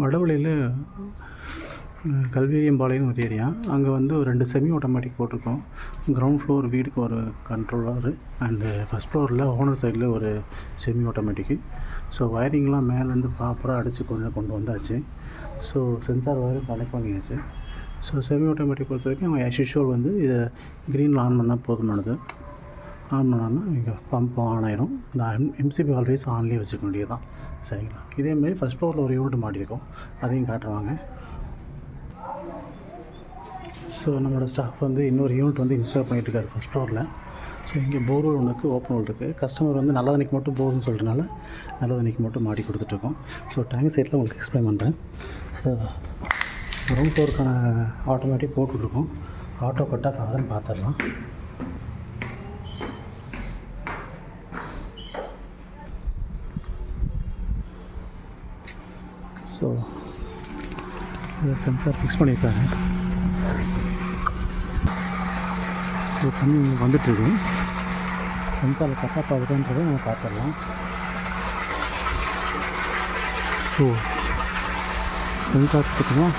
வடவழியில் கல்வியம்பாளையம் ஒரு ஏரியா. அங்கே வந்து ஒரு 2 செமி ஆட்டோமேட்டிக் போட்டிருக்கோம். கிரவுண்ட் ஃப்ளோர் வீடுக்கு ஒரு கண்ட்ரோலரு அண்டு ஃபஸ்ட் ஃப்ளோரில் ஓனர் சைடில் ஒரு செமி ஆட்டோமேட்டிக்கு. ஸோ வயரிங்லாம் மேலேருந்து ப்ராப்பராக அடித்து கொண்டு வந்தாச்சு. ஸோ சென்சார் வயரும் கனெக்ட் பண்ணியாச்சு. ஸோ செமி ஆட்டோமேட்டிக் பொறுத்த வரைக்கும் அவங்க ஆஸ் யூஷுவல் வந்து இதை க்ரீனில் ஆன் பண்ணால் போதுமானது. ஆன் பண்ணாமல் இங்கே பம்ப் ஆன் ஆயிரும். இந்த எம்சிபி ஆல்வேஸ் ஆன்லேயே வச்சுக்க வேண்டியது தான். சரிங்களா? இதேமாரி ஃபஸ்ட் ஃப்ளோரில் ஒரு யூனிட் மாட்டியிருக்கோம், அதையும் காட்டுறாங்க. ஸோ நம்மளோட ஸ்டாஃப் வந்து இன்னொரு யூனிட் வந்து இன்ஸ்டால் பண்ணிகிட்ருக்காரு ஃபஸ்ட் ஃப்ளோரில். ஸோ இங்கே போர்வெல் ஒன்றுக்கு ஓப்பன் ஹோல் இருக்குது. கஸ்டமர் வந்து நல்ல தண்ணிக்கு மட்டும் போதும்னு சொல்கிறதுனால நல்ல தண்ணிக்கு மட்டும் மாட்டி கொடுத்துட்ருக்கோம். ஸோ டேங்க் சைட்டில் உங்களுக்கு எக்ஸ்பிளைன் பண்ணுறேன். ஸோ கிரவுண்ட் ஃப்ளோருக்கான ஆட்டோமேட்டிக் போட்டுட்ருக்கோம். ஆட்டோ கட் ஆஃப் ஆகுதுன்னு பார்த்துடலாம். ஸோ இதை சென்சார் ஃபிக்ஸ் பண்ணியிருக்காங்க. ஸோ தண்ணி வந்துட்டுருக்கு. சென்சாரில் கட் ஆஃப் ஆகுதுன்றதை நம்ம பார்த்துடலாம். ஸோ சென்சார் பார்த்திங்கன்னா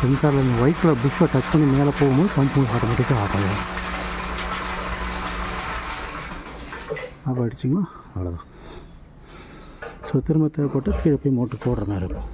சென்சாரில் இந்த ஒயிட் கலர் புஷ்ஷை டச் பண்ணி மேலே போகும்போது பம்பு ஆட்டோமேட்டிக்காக ஆஃப் ஆகிடும். ஆஃப் ஆகிடுச்சிங்கன்னா அவ்வளோதான். ஸோ திரும்ப தேவைப்பட்டு கீழே போய் மோட்டர் போடுற மாதிரி இருக்கும்.